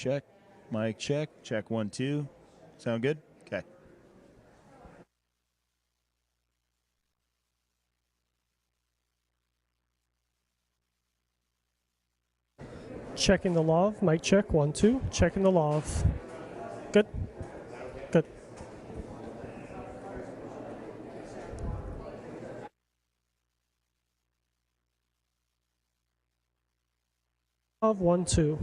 Check. Mic check. Check 1, 2. Sound good? Okay. Checking the lav. Mic check. 1, 2. Checking the lav. Good. Good. Lav 1, 2.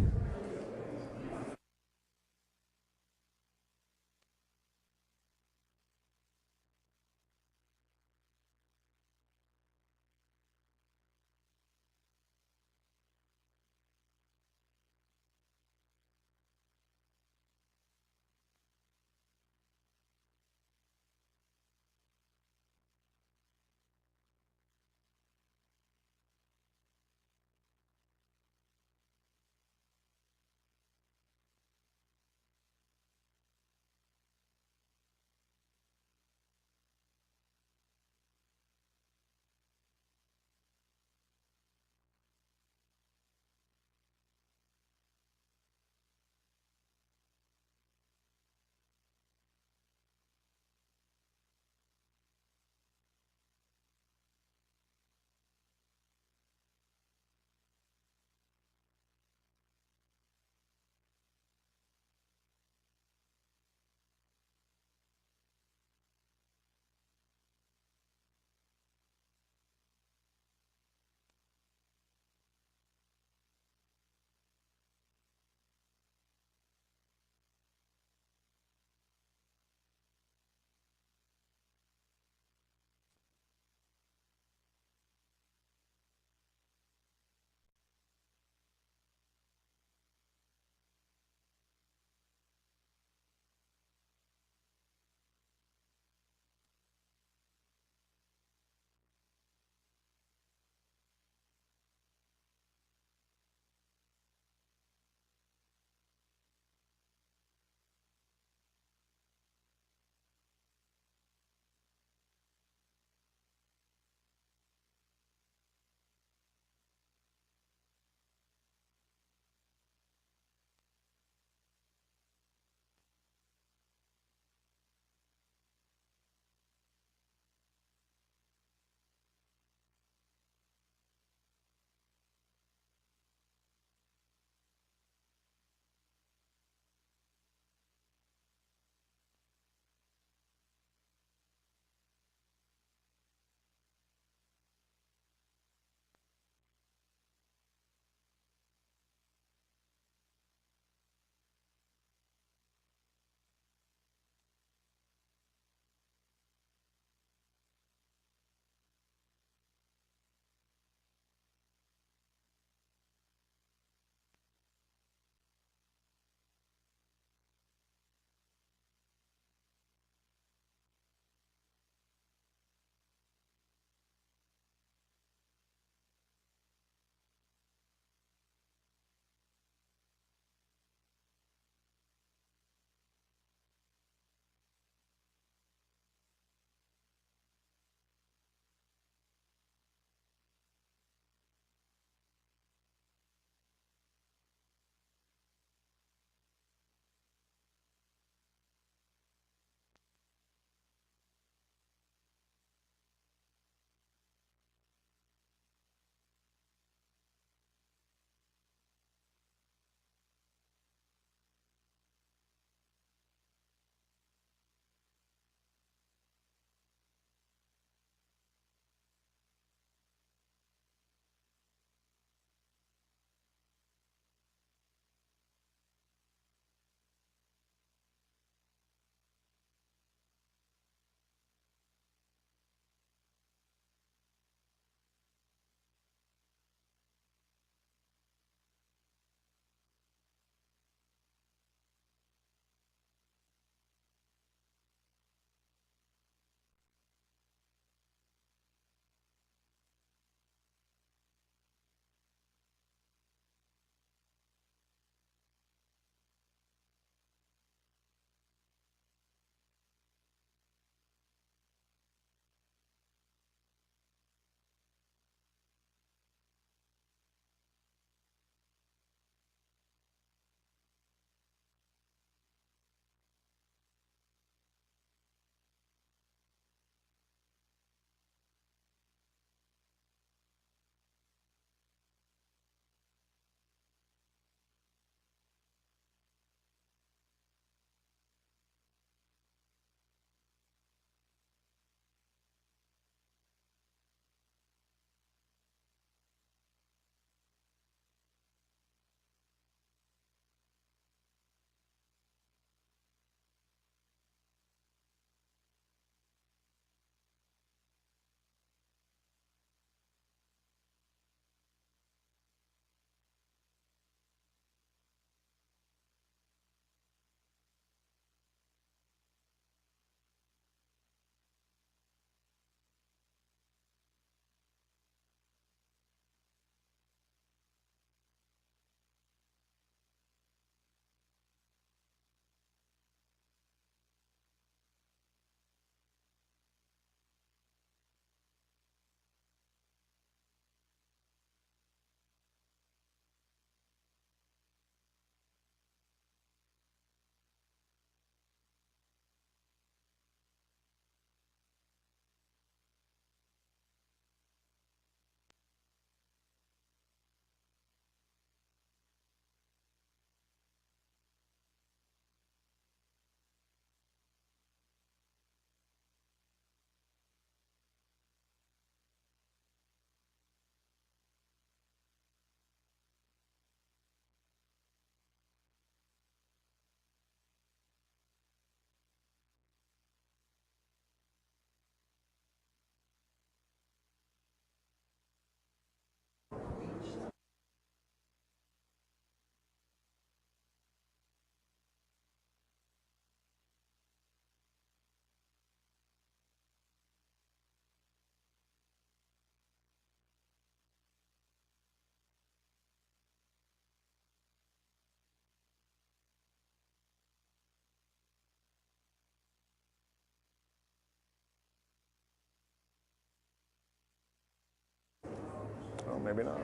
maybe not.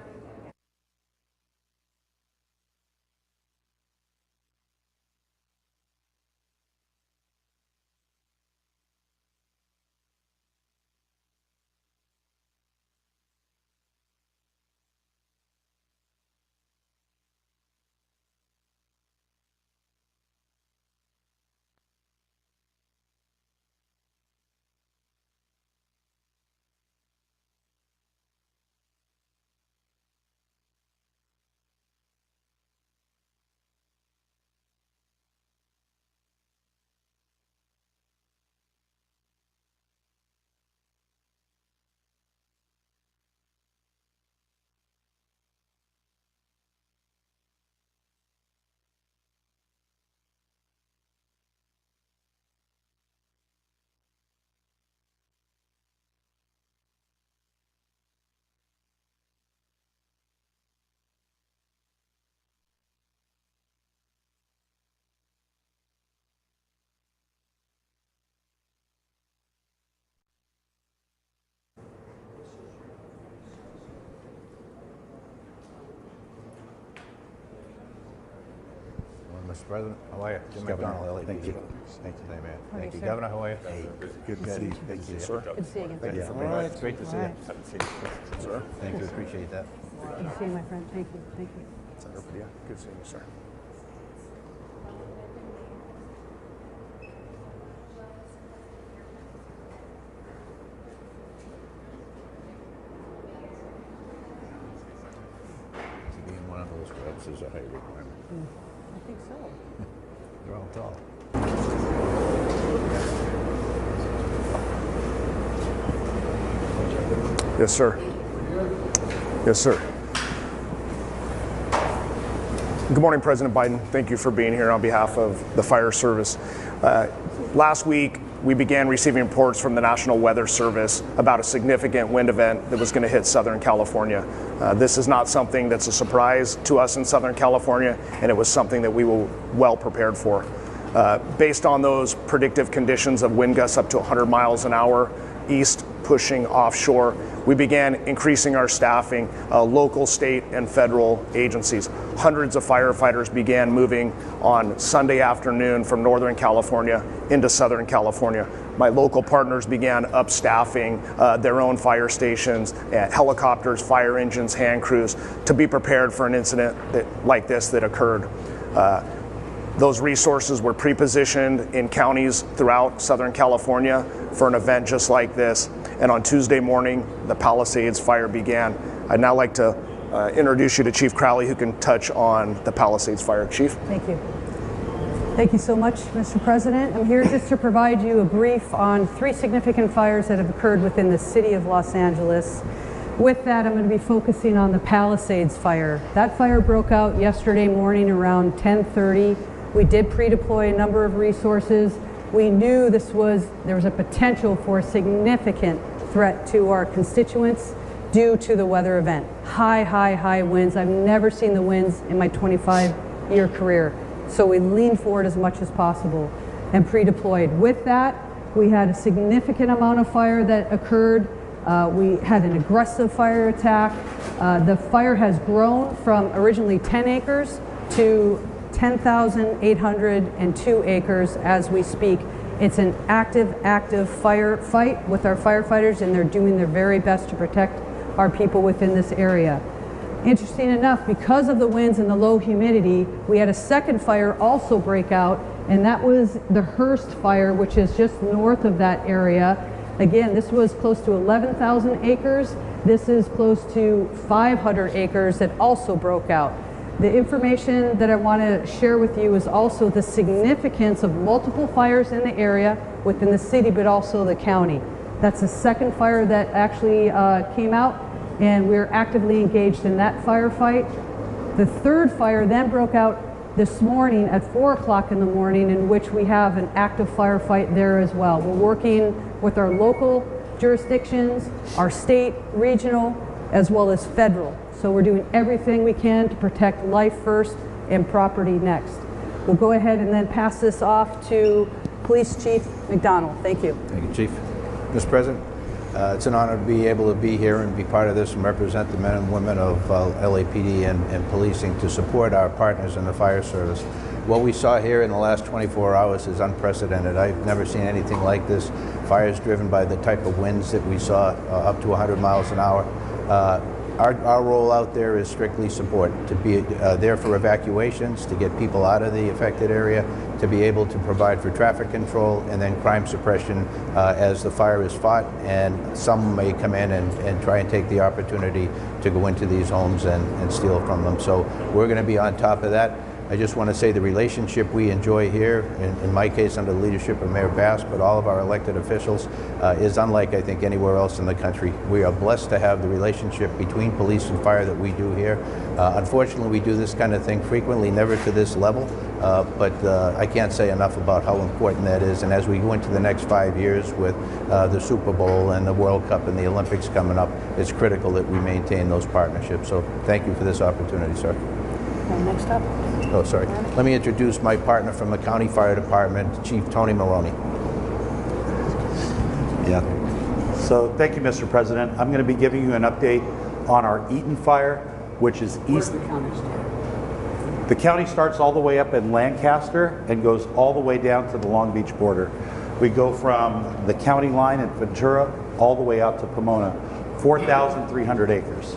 Mr. President, how are you? Jim McDonald, Thank you. Thank you, man. Thank you. sir? Governor, how are you? Hey, Good to see you. Thank you, sir. Good to see you again. Thank you for being here. It's great to see you. Sir? Thank you, appreciate that. Good to see you, my friend. Thank you. Thank you. Yeah, good seeing you, sir. To be in one of those clubs is a high requirement. I think so. They're all tall. Yes, sir. Yes, sir. Good morning, President Biden. Thank you for being here on behalf of the fire service. Last week, we began receiving reports from the National Weather Service about a significant wind event that was going to hit Southern California. This is not something that's a surprise to us in Southern California, and it was something that we were well prepared for. Based on those predictive conditions of wind gusts up to 100 miles an hour east pushing offshore, we began increasing our staffing, local, state, and federal agencies. Hundreds of firefighters began moving on Sunday afternoon from Northern California into Southern California. My local partners began upstaffing their own fire stations, helicopters, fire engines, hand crews, to be prepared for an incident like this that occurred. Those resources were pre-positioned in counties throughout Southern California for an event just like this. And on Tuesday morning, the Palisades fire began. I'd now like to introduce you to Chief Crowley, who can touch on the Palisades fire. Chief? Thank you. Thank you so much, Mr. President. I'm here just to provide you a brief on 3 significant fires that have occurred within the city of Los Angeles. With that, I'm going to be focusing on the Palisades fire. That fire broke out yesterday morning around 10:30. We did pre-deploy a number of resources. We knew there was a potential for a significant threat to our constituents due to the weather event. High winds. I've never seen the winds in my 25-year career. So we leaned forward as much as possible and pre-deployed. With that, we had a significant amount of fire that occurred. We had an aggressive fire attack. The fire has grown from originally 10 acres to 10,802 acres as we speak. It's an active firefight with our firefighters, and they're doing their very best to protect our people within this area. Interesting enough, because of the winds and the low humidity, we had a second fire also break out, and that was the Hearst fire, which is just north of that area. Again, this was close to 11,000 acres. This is close to 500 acres that also broke out. The information that I want to share with you is also the significance of multiple fires in the area within the city, but also the county. That's the second fire that actually came out, and we're actively engaged in that firefight. The third fire then broke out this morning at 4 o'clock in the morning, in which we have an active firefight there as well. We're working with our local jurisdictions, our state, regional, as well as federal. So we're doing everything we can to protect life first and property next. We'll go ahead and then pass this off to Police Chief McDonald. Thank you. Thank you, Chief. Mr. President, It's an honor to be able to be here and be part of this and represent the men and women of LAPD and policing to support our partners in the fire service. What we saw here in the last 24 hours is unprecedented. I've never seen anything like this. Fires driven by the type of winds that we saw up to 100 miles an hour. Our role out there is strictly support, to be there for evacuations, to get people out of the affected area, to be able to provide for traffic control, and then crime suppression as the fire is fought, and some may come in and try and take the opportunity to go into these homes and steal from them. So we're going to be on top of that. I just want to say the relationship we enjoy here, in my case under the leadership of Mayor Bass, but all of our elected officials, is unlike I think anywhere else in the country. We are blessed to have the relationship between police and fire that we do here. Unfortunately, we do this kind of thing frequently, never to this level, but I can't say enough about how important that is. And as we go into the next 5 years with the Super Bowl and the World Cup and the Olympics coming up, it's critical that we maintain those partnerships. So thank you for this opportunity, sir. Next up. Oh, sorry. Let me introduce my partner from the County Fire Department, Chief Tony Maloney. Yeah. So thank you, Mr. President. I'm going to be giving you an update on our Eaton fire, which is east. Where does the county start? The county starts all the way up in Lancaster and goes all the way down to the Long Beach border. We go from the county line in Ventura all the way out to Pomona, 4,300 acres.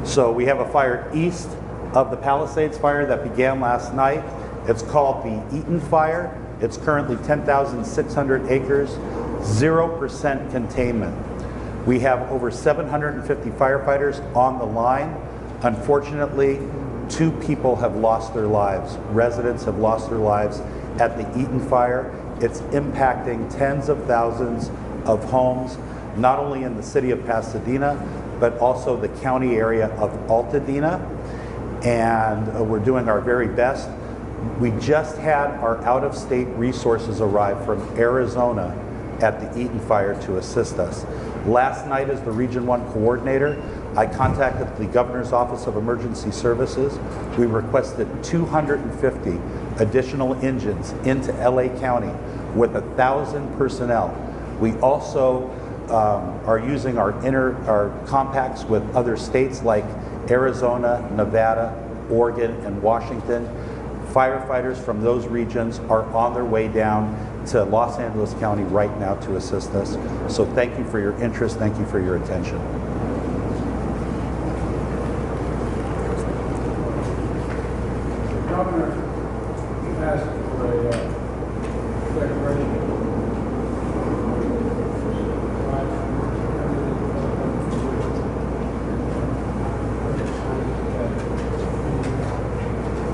So we have a fire east of the Palisades fire that began last night. It's called the Eaton fire. It's currently 10,600 acres, 0% containment. We have over 750 firefighters on the line. Unfortunately, 2 people have lost their lives. Residents have lost their lives at the Eaton fire. It's impacting tens of thousands of homes, not only in the city of Pasadena, but also the county area of Altadena. And we're doing our very best. We just had our out-of-state resources arrive from Arizona at the Eaton fire to assist us. Last night, as the Region 1 coordinator, I contacted the Governor's Office of Emergency Services. We requested 250 additional engines into LA County with 1,000 personnel. We also are using our compacts with other states like Arizona, Nevada, Oregon, and Washington. Firefighters from those regions are on their way down to Los Angeles County right now to assist us. So thank you for your interest, thank you for your attention. The governor asked for a declaration.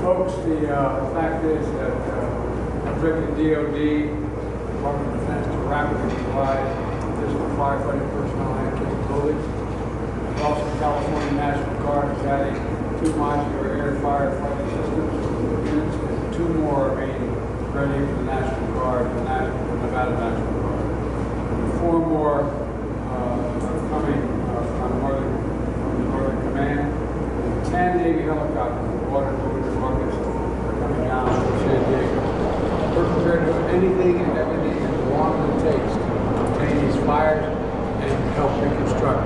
Folks, the fact is that directed DOD, Department of Defense, to rapidly provide additional firefighting personnel and capabilities. Also, California National Guard is adding 2 modular air firefighting systems units and 2 more are being ready for the National Guard, the Nevada National Guard. And 4 more are coming from the Northern Command. And 10 Navy helicopters with water rockets are coming down to San Diego. We're prepared to do anything and everything as long as it takes to contain these fires and help reconstruct,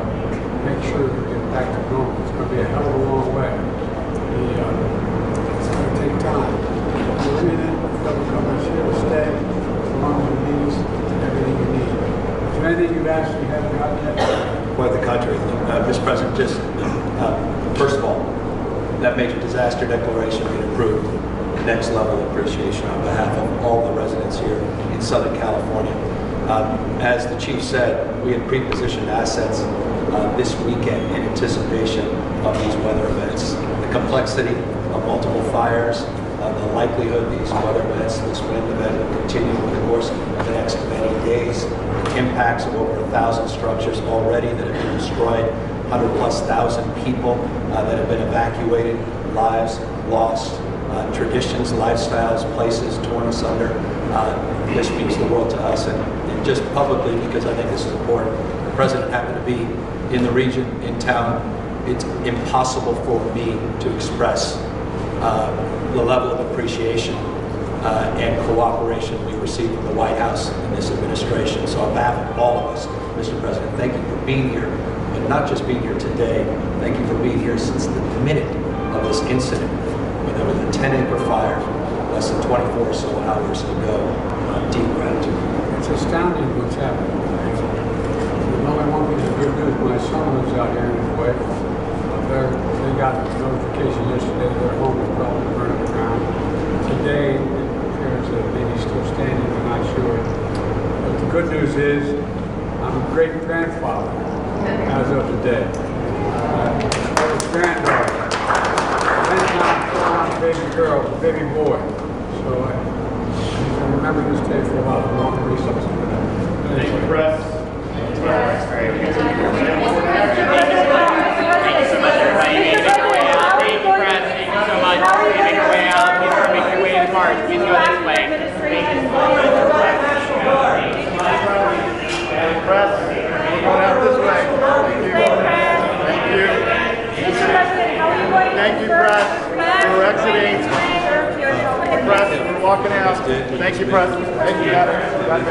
make sure we get back to normal. It's going to be a hell of a long way. It's going to take time. We're in it. The federal government's here to stay as long as it needs everything you need. Is there anything you've asked you haven't gotten yet? Quite the contrary. Mr. President, just first of all, that major disaster declaration being approved, next level appreciation on behalf of all the residents here in Southern California. As the Chief said, we had pre-positioned assets this weekend in anticipation of these weather events. The complexity of multiple fires, the likelihood these weather events, this wind event will continue over the course of the next many days, impacts of over 1,000 structures already that have been destroyed, 100,000+ people that have been evacuated, lives lost, traditions, lifestyles, places torn asunder. This means the world to us, and just publicly, because I think this is important, the President happened to be in the region, in town. It's impossible for me to express the level of appreciation and cooperation we received from the White House and this administration. So So on behalf of all of us, Mr. President, thank you for being here, and not just being here today. Thank you for being here since the minute of this incident, when there was a 10-acre fire less than 24 or so hours ago. Deep gratitude. It's astounding what's happening. The only one piece of good news, my son lives out here in his way. They got notification yesterday that their home was probably burned to the ground. Today, it appears that maybe still standing, we're not sure. But the good news is, I'm a great-grandfather as of today. His granddaughter. And I'm a baby girl, a baby boy. So I remember this day for a while. I'm going to resources for that. Thank you, Press. That's very good. Thank you so much, everybody. You need to make your way out. Thank you, Press. Thank you so much. You need to make your way out. You need to make your way to the cars. Please go this way. Thank you. Press, we're going out this way. Thank you. Thank you. Thank you, Press. We're exiting. Press, we're walking out. Thank you, Press. Thank you. Got it. Got it.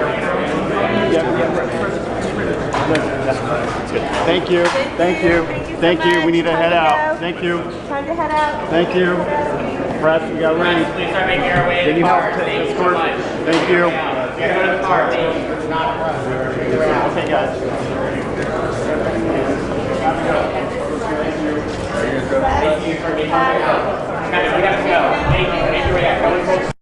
Thank you. Thank you. Thank you. We need to head out. Thank you. Time to head out. Thank you. Press, we got to leave. Please start making your way to the cars. Thank you so much. Thank you. Go to the car. Thank you. Okay, guys. Thank you for making your way out. We gotta go. Thank you. Make your way out.